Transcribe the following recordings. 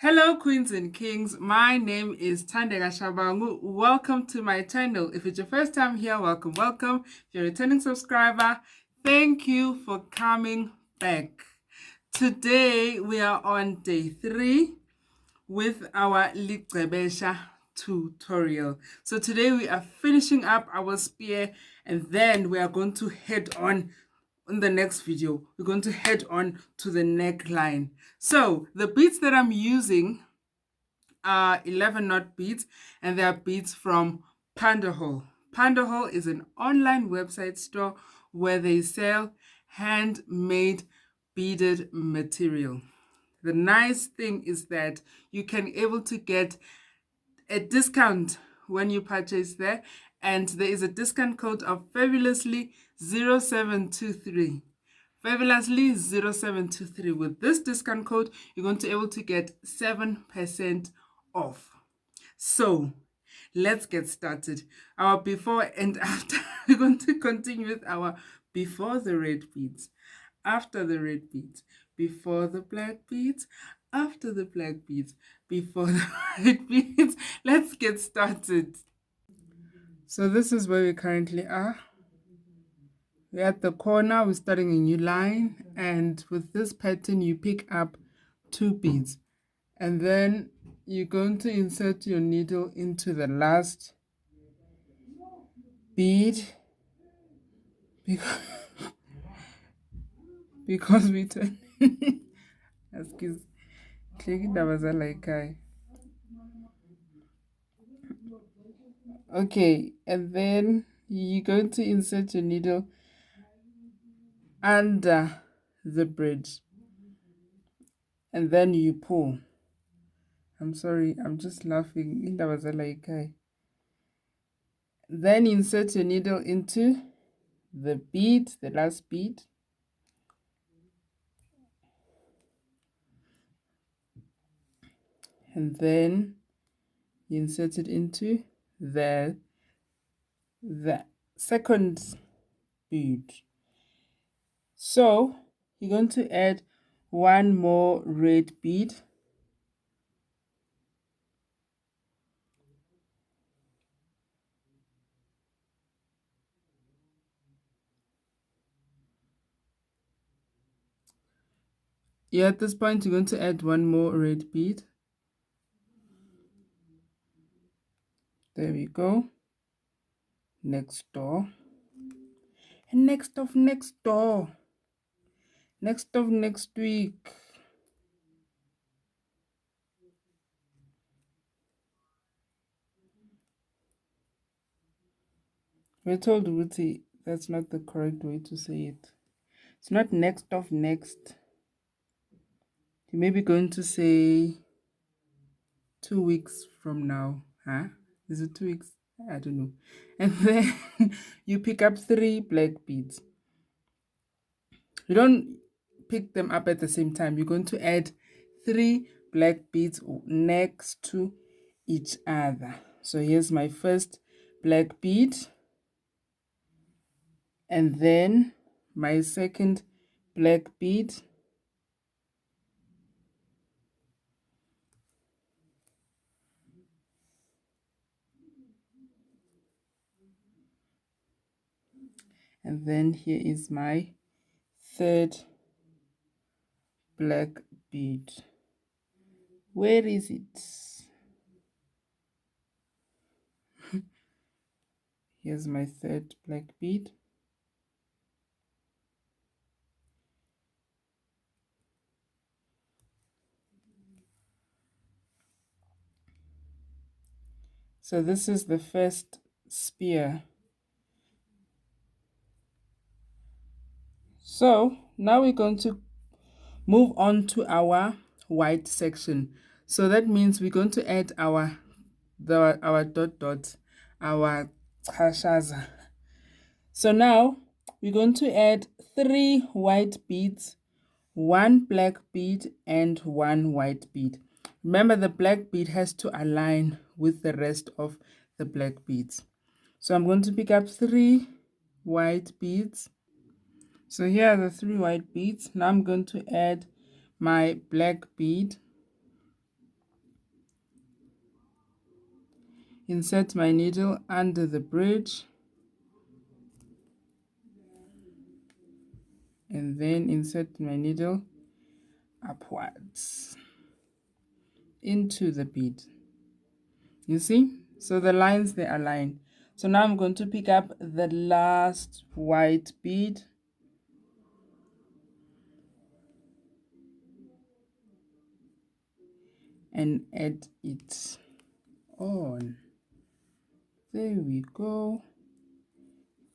Hello, Queens and Kings. My name is Thandeka Shabangu. Welcome to my channel. If it's your first time here, welcome, welcome. If you're a returning subscriber, thank you for coming back. Today, we are on day 3 with our LIGCEBESHA tutorial. So today we are finishing up our spear, and then we are going to head on in the next video. We're going to head on to the neckline. So the beads that I'm using are 11 knot beads, and they are beads from Pandahole. Pandahole is an online website store where they sell handmade beaded material. The nice thing is that you can able to get a discount when you purchase there, and there is a discount code of fabulously 0723. Fabulously 0723. With this discount code, you're going to be able to get 7% off. So let's get started. Our before and after. We're going to continue with our before the red beads, after the red beads, before the black beads, after the black beads, before the white beads. Let's get started. So this is where we currently are. We're at the corner, we're starting a new line, and with this pattern you pick up 2 beads, and then you're going to insert your needle into the last bead because we turn excuse okay, and then you're going to insert your needle under the bridge, and then you pull. I'm sorry, I'm just laughing. Then insert your needle into the bead, the last bead, and then you insert it into the second bead. So you're going to add 1 more red bead, at this point you're going to add 1 more red bead. There we go. Next door, and next of next door, next of next week. We're told Ruti that's not the correct way to say it. It's not next of next. You may be going to say 2 weeks from now. Huh? Is it 2 weeks? I don't know. And then you pick up 3 black beads. You don't pick them up at the same time. You're going to add 3 black beads next to each other. So here's my first black bead, and then my second black bead, and then here is my third black bead. Where is it? Here's my third black bead. So this is the first spear. So now we're going to move on to our white section. So that means we're going to add our dot dot, our chashaza. So now we're going to add 3 white beads, 1 black bead, and 1 white bead. Remember, the black bead has to align with the rest of the black beads. So I'm going to pick up 3 white beads. So here are the 3 white beads. Now I'm going to add my black bead. insert my needle under the bridge, and then insert my needle upwards into the bead. You see? So the lines, they align. So now I'm going to pick up the last white bead and add it on. There we go.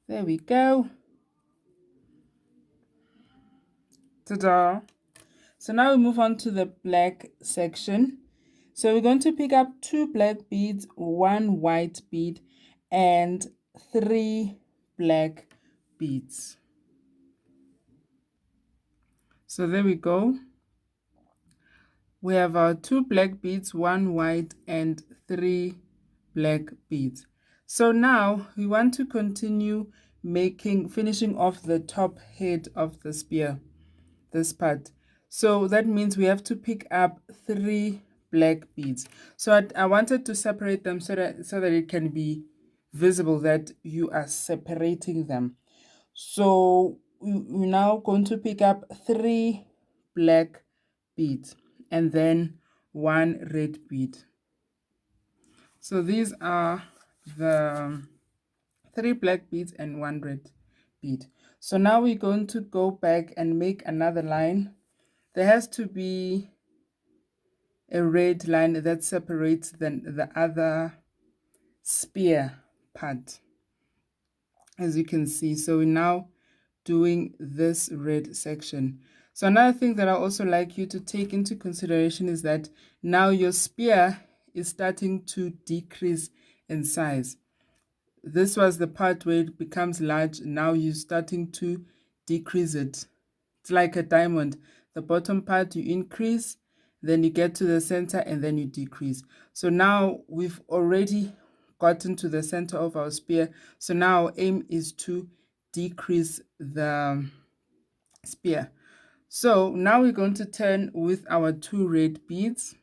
There we go. Ta-da! So now we move on to the black section. So we're going to pick up 2 black beads, 1 white bead, and 3 black beads. So there we go. We have our 2 black beads, 1 white, and 3 black beads. So now we want to continue finishing off the top head of the spear, this part. So that means we have to pick up 3 black beads. So I wanted to separate them so that it can be visible that you are separating them. So we're now going to pick up 3 black beads and then 1 red bead. So these are the 3 black beads and 1 red bead. So now we're going to go back and make another line. There has to be a red line that separates the other spear part, as you can see. So we're now doing this red section. So another thing that I also like you to take into consideration is that now your spear is starting to decrease in size. This was the part where it becomes large. Now you're starting to decrease it. It's like a diamond. The bottom part you increase, then you get to the center, and then you decrease. So now we've already gotten to the center of our spear. So now our aim is to decrease the spear. So now we're going to turn with our 2 red beads.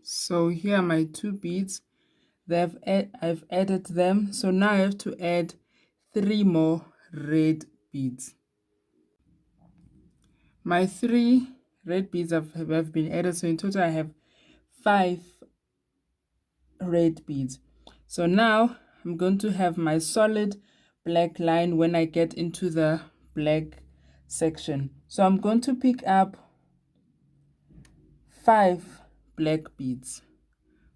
So here are my 2 beads. I've added them. So now I have to add 3 more red beads. My 3 red beads have been added. So in total I have 5 red beads. So now I'm going to have my solid black line when I get into the black section. So I'm going to pick up 5 black beads.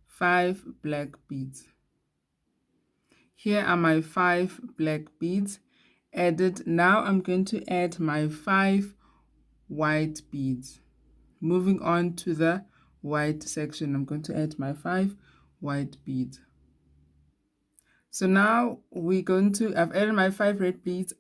5 black beads. Here are my 5 black beads added. Now I'm going to add my 5 white beads. Moving on to the white section, I'm going to add my 5 white beads. So now I've added my 5 red beads.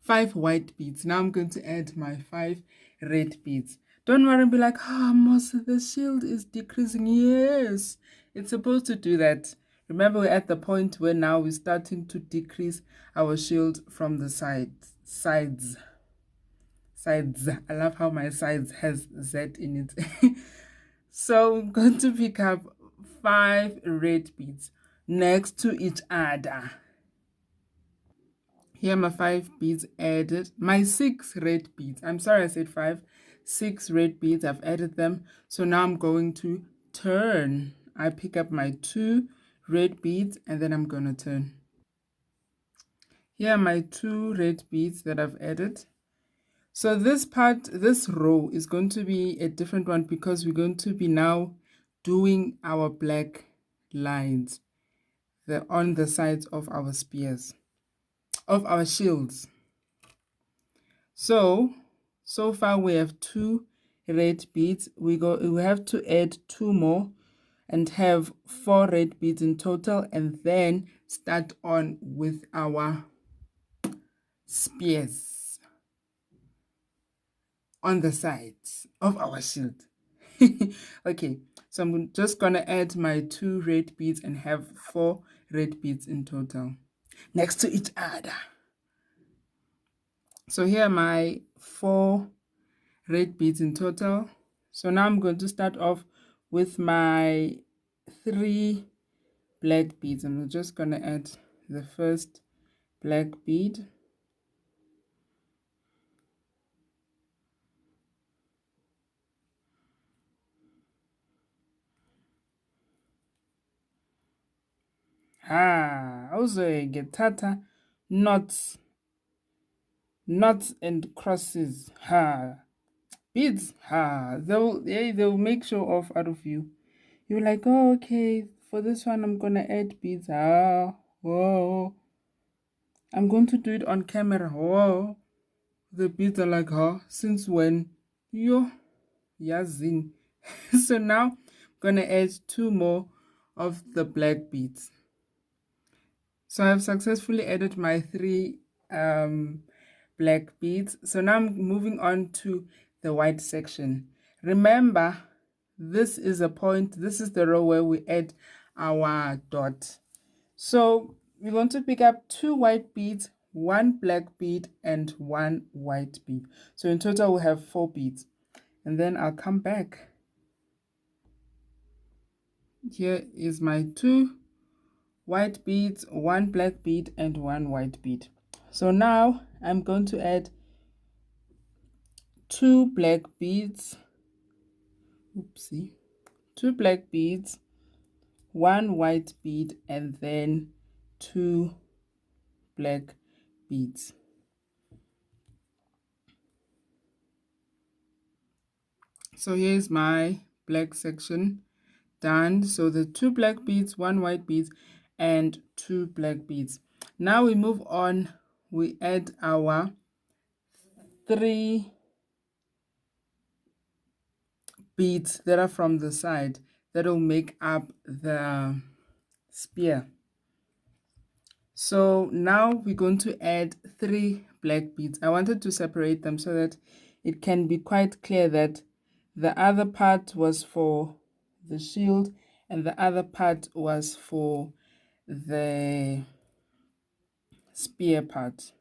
5 white beads. Now I'm going to add my 5 red beads. Don't worry and be like, Mos, the shield is decreasing. Yes, it's supposed to do that. Remember, we're at the point where now we're starting to decrease our shield from the sides. I love how my sides has Z in it. So I'm going to pick up 5 red beads next to each other. Here are my 5 beads added. My 6 red beads. I'm sorry I said 5. 6 red beads. I've added them. So now I'm going to turn. I pick up my 2 red beads and then I'm going to turn. Here are my 2 red beads that I've added. So this row is going to be a different one because we're going to be now doing our black lines on the sides of our spears, of our shields. So far we have 2 red beads. We have to add 2 more and have 4 red beads in total, and then start on with our spears on the sides of our shield. Okay, so I'm just gonna add my 2 red beads and have 4 red beads in total next to each other. So here are my 4 red beads in total. So now I'm going to start off with my 3 black beads. I'm just going to add the first black bead. Also get tata knots and crosses. Beads. They'll make show off out of you. You're like, oh, okay, for this one I'm gonna add beads. Whoa, I'm going to do it on camera. Whoa, the beads are like, since when? Yo, yazing. So now I'm gonna add 2 more of the black beads. So I've successfully added my 3 black beads. So now I'm moving on to the white section. Remember, this is a point, this is the row where we add our dot. So we're going to pick up 2 white beads, 1 black bead, and 1 white bead. So in total we have 4 beads. And then I'll come back. Here is my 2 white beads, 1 black bead, and 1 white bead. So now I'm going to add 2 black beads. 2 black beads, 1 white bead, and then 2 black beads. So here's my black section done. So the 2 black beads, 1 white beads, and 2 black beads. Now we move on. We add our 3 beads that are from the side that will make up the spear. So now we're going to add 3 black beads. I wanted to separate them so that it can be quite clear that the other part was for the shield and the other part was for the spear part.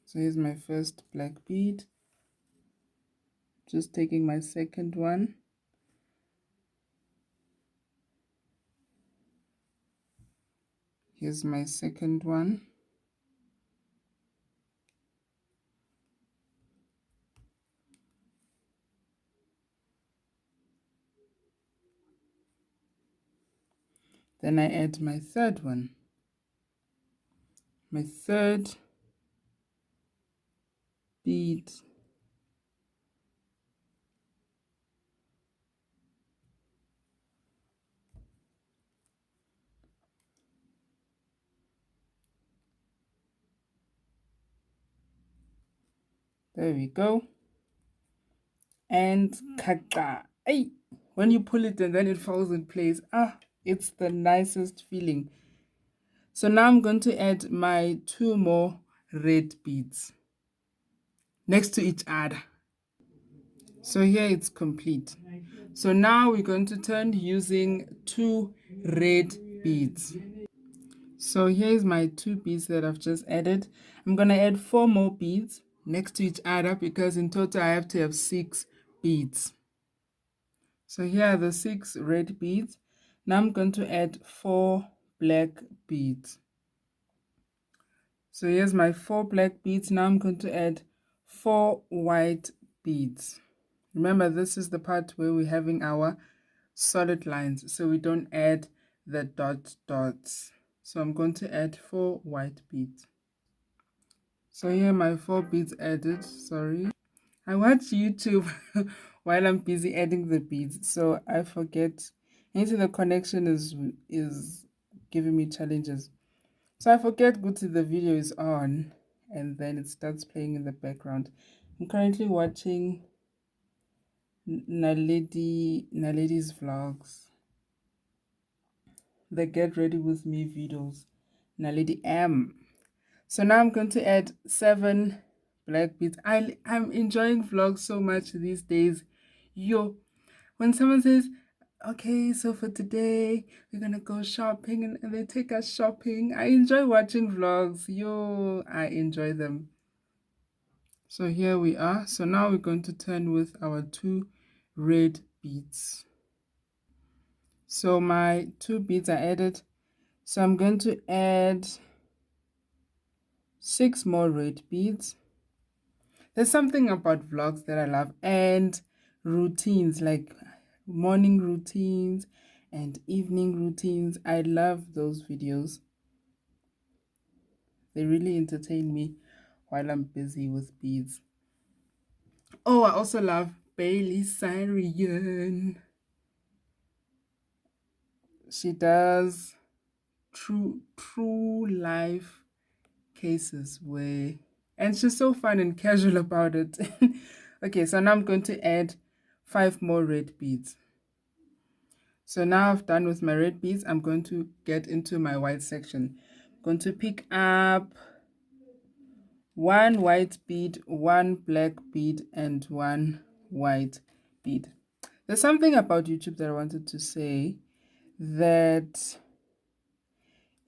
So here's my first black bead. Just taking my second one. Here's my second one. Then I add my third one. My third bead. There we go. And kaka. Hey, when you pull it and then it falls in place. It's the nicest feeling. So now I'm going to add my 2 more red beads next to each other. So here it's complete. So now we're going to turn using 2 red beads. So here's my 2 beads that I've just added. I'm going to add 4 more beads next to each other because in total I have to have 6 beads. So here are the 6 red beads. Now I'm going to add 4 black beads. So here's my 4 black beads. Now I'm going to add 4 white beads. Remember, this is the part where we're having our solid lines, so we don't add the dots. So I'm going to add 4 white beads. So here are my 4 beads added. Sorry, I watch YouTube while I'm busy adding the beads, so I forget. Into the connection is giving me challenges. So I forget the video is on and then it starts playing in the background. I'm currently watching Naledi's vlogs, the get ready with me videos, Naledi M. So now I'm going to add 7 black beads. I'm enjoying vlogs so much these days. When someone says, okay, so for today we're gonna go shopping and they take us shopping, I enjoy watching vlogs. I enjoy them. So here we are. So now we're going to turn with our 2 red beads. So my 2 beads are added. So I'm going to add 6 more red beads. There's something about vlogs that I love, and routines, like morning routines and evening routines. I love those videos. They really entertain me while I'm busy with beads. Oh, I also love Bailey Syrian. She does true life cases where, and she's so fun and casual about it. Okay, so now I'm going to add 5 more red beads. So now I've done with my red beads, I'm going to get into my white section. I'm going to pick up 1 white bead, 1 black bead, and 1 white bead. There's something about YouTube that I wanted to say, that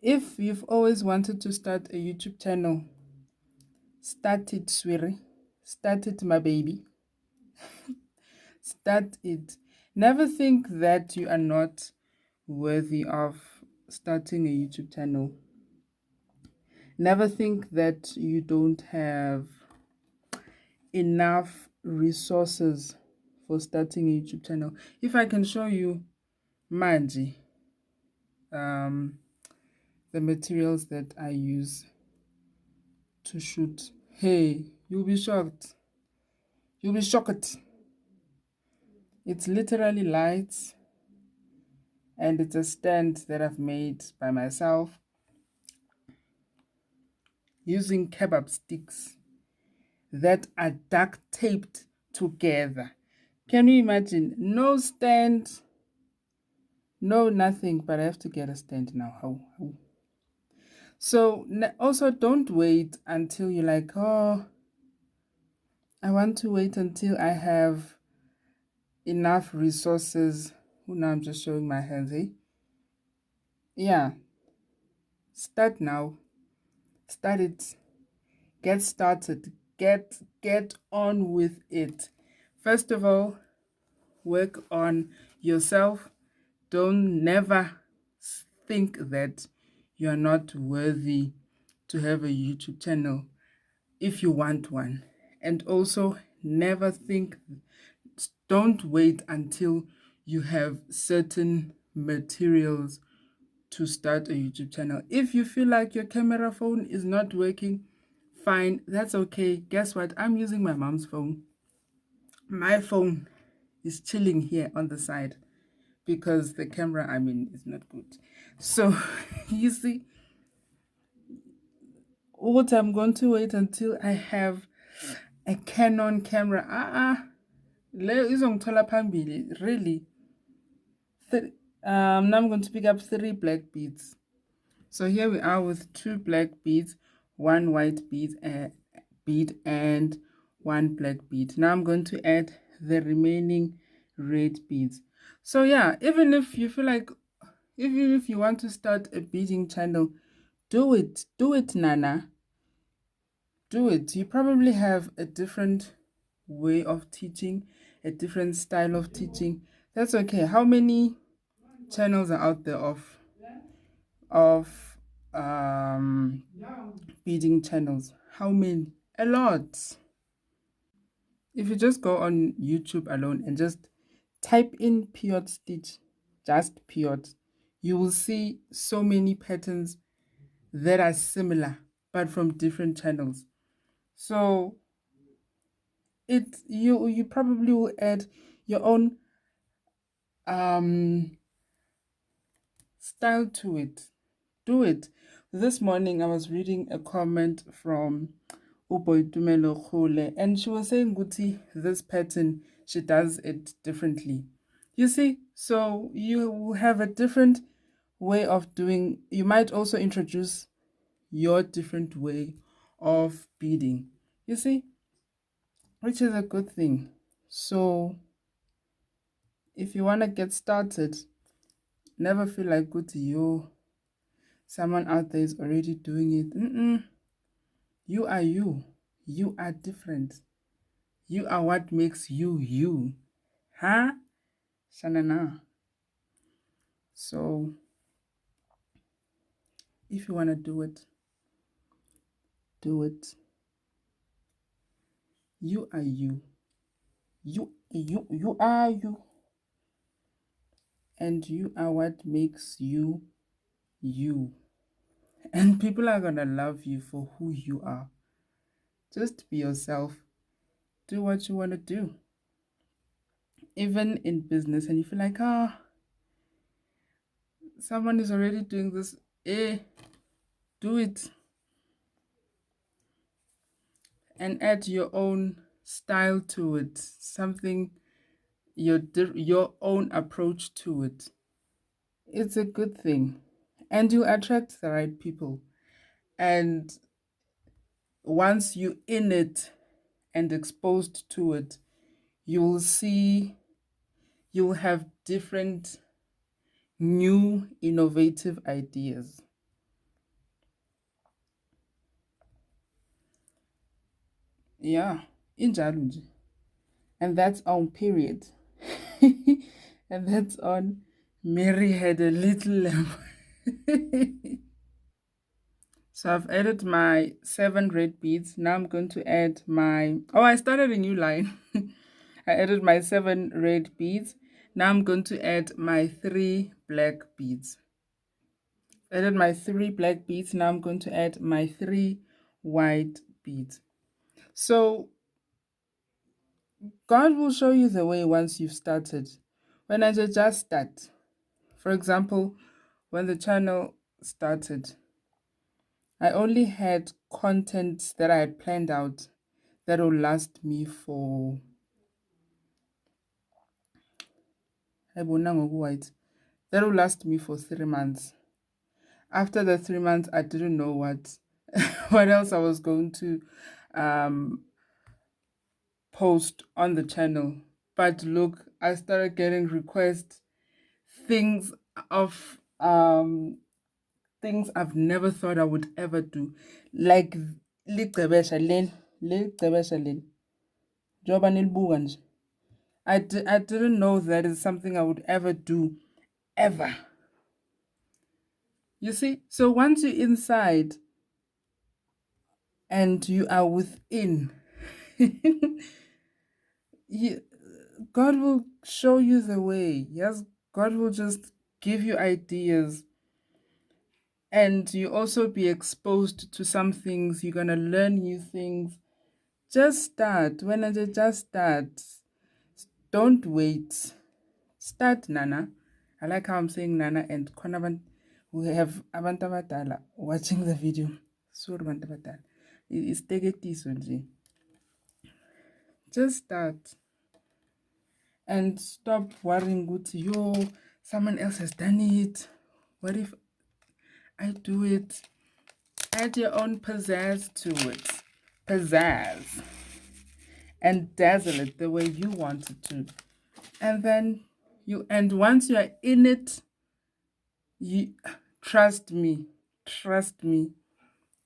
if you've always wanted to start a YouTube channel, start it, sweetie. Start it, my baby. Start it. Never think that you are not worthy of starting a YouTube channel. Never think that you don't have enough resources for starting a YouTube channel. If I can show you Manji, the materials that I use to shoot, hey, you'll be shocked. You'll be shocked. It's literally lights, and it's a stand that I've made by myself using kebab sticks that are duct taped together. Can you imagine? No stand, no nothing, but I have to get a stand now. How? So also don't wait until you're like, oh, I want to wait until I have enough resources. Oh, now I'm just showing my hands, eh? Yeah. Start now. Start it. Get started. Get on with it. First of all, work on yourself. Don't never think that you're not worthy to have a YouTube channel if you want one. And also never think, don't wait until you have certain materials to start a YouTube channel. If you feel like your camera phone is not working, fine, that's okay. Guess what? I'm using my mom's phone. My phone is chilling here on the side because the camera I'm in is not good. So you see, what I'm going to wait until I have a Canon camera. Really. Now I'm going to pick up 3 black beads. So here we are with 2 black beads, 1 white bead, and 1 black bead. Now I'm going to add the remaining red beads. So yeah, even if you feel like, even if you want to start a beading channel, do it, Nana. Do it. You probably have a different way of teaching, a different style of teaching. That's okay. How many channels are out there of beading channels? How many? A lot. If you just go on YouTube alone and just type in period stitch, just period, you will see so many patterns that are similar but from different channels. So you probably will add your own style to it. Do it. This morning I was reading a comment from Uboitumelo Khule, and she was saying, Guti, this pattern, she does it differently. You see, so you will have a different way of doing. You might also introduce your different way of beading. You see, which is a good thing. So if you want to get started, never feel like good to you. Someone out there is already doing it. You are you. You are different. You are what makes you you. Huh? Shanana. So if you want to do it, do it. You are you. You are you. And you are what makes you you. And people are gonna love you for who you are. Just be yourself. Do what you want to do. Even in business, and you feel like, someone is already doing this. Do it. And add your own style to it. Something, your own approach to it. It's a good thing. And you attract the right people. And once you're in it and exposed to it, you'll see, you'll have different new innovative ideas. Yeah, injalo nje. And that's on period. And that's on Mary Had a Little Lamb. So I've added my 7 red beads. Now I'm going to add my, I started a new line. I added my 7 red beads. Now I'm going to add my 3 black beads. Added my 3 black beads. Now I'm going to add my 3 white beads. So God will show you the way once you've started. When I just start, for example, when the channel started, I only had content that I had planned out that will last me for, that will last me for 3 months. After the 3 months, I didn't know what what else I was going to post on the channel. But look, I started getting requests, things of things I've never thought I would ever do, like LIGCEBESHA len. Joba nilibuka nje. I didn't know that is something I would ever do, ever. You see, so once you're inside and you are within, God will show you the way. Yes, God will just give you ideas. And you also be exposed to some things. You're going to learn new things. Just start. When I just start, don't wait. Start, Nana. I like how I'm saying Nana, and we have abantu abadala watching the video. So abantu abadala. It's teketiso nje. Just start. And stop worrying with someone else has done it. What if I do it? Add your own pizzazz to it. Pizzazz. And dazzle it the way you want it to. And then once you are in it, you trust me,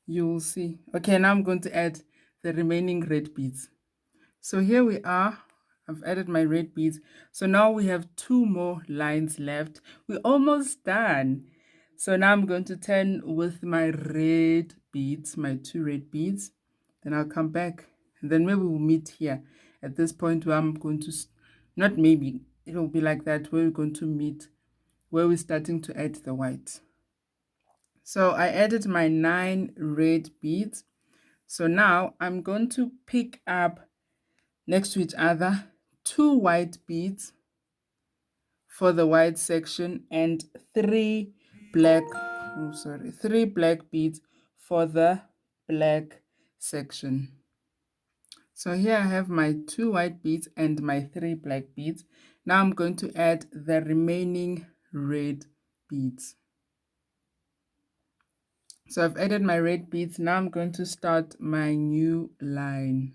you will see. Okay, now I'm going to add the remaining red beads. So here we are. I've added my red beads. So now we have 2 more lines left. We're almost done. So now I'm going to turn with my red beads, my 2 red beads. Then I'll come back. And then maybe we'll meet here at this point where I'm going to, not maybe, it'll be like that, where we're going to meet, where we're starting to add the white. So I added my 9 red beads. So now I'm going to pick up next to each other 2 white beads for the white section and 3 black beads for the black section. So here I have my 2 white beads and my 3 black beads. Now I'm going to add the remaining red beads. So I've added my red beads. Now I'm going to start my new line.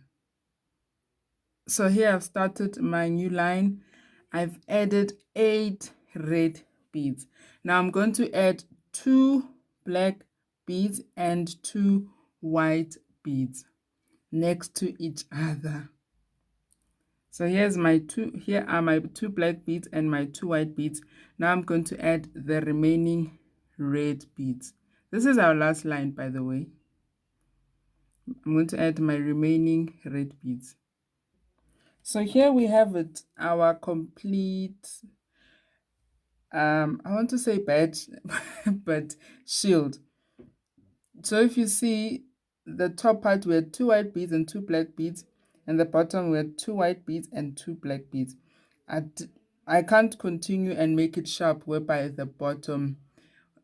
So here I've started my new line. I've added 8 red beads. Now I'm going to add 2 black beads and 2 white beads next to each other. So here are my 2 black beads and my 2 white beads. Now I'm going to add the remaining red beads. This is our last line, by the way. I'm going to add my remaining red beads. So here we have it, our complete, I want to say badge, but shield. So if you see the top part, we had 2 white beads and 2 black beads, and the bottom we had 2 white beads and 2 black beads. I can't continue and make it sharp whereby the bottom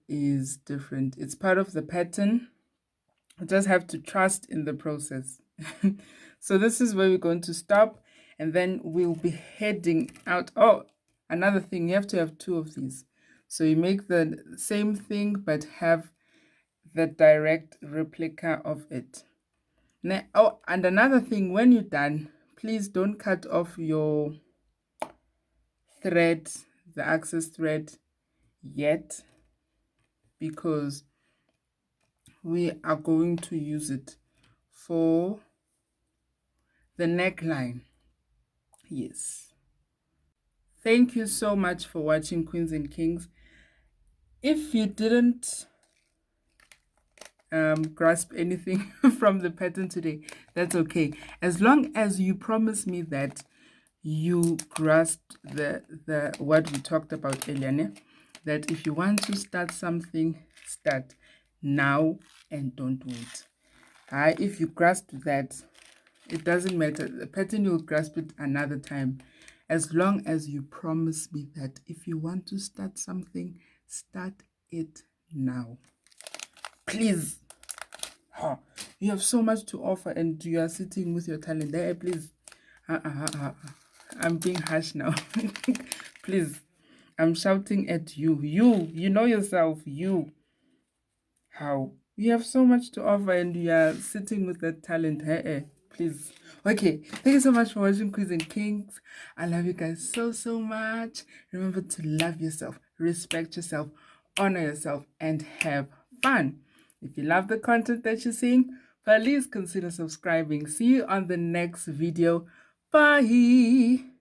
is different. It's part of the pattern. I just have to trust in the process. So this is where we're going to stop, and then we'll be heading out. Oh, another thing, you have to have 2 of these. So you make the same thing but have the direct replica of it. Now, oh, and another thing, when you're done, please don't cut off your thread, the access thread, yet, because we are going to use it for the neckline. Yes. Thank you so much for watching, Queens and Kings. If you didn't grasp anything from the pattern today, that's okay. As long as you promise me that you grasped the what we talked about earlier, that if you want to start something, start now and don't wait. If you grasp that, it doesn't matter. The pattern, you'll grasp it another time. As long as you promise me that if you want to start something, start it now. Please. You have so much to offer and you are sitting with your talent there. Please. I'm being harsh now. Please. I'm shouting at you. You know yourself. You have so much to offer and you are sitting with that talent. Please. Okay, thank you so much for watching, Queens and Kings. I love you guys so much. Remember to love yourself, respect yourself, honor yourself, and have fun. If you love the content that you're seeing, please consider subscribing. See you on the next video. Bye.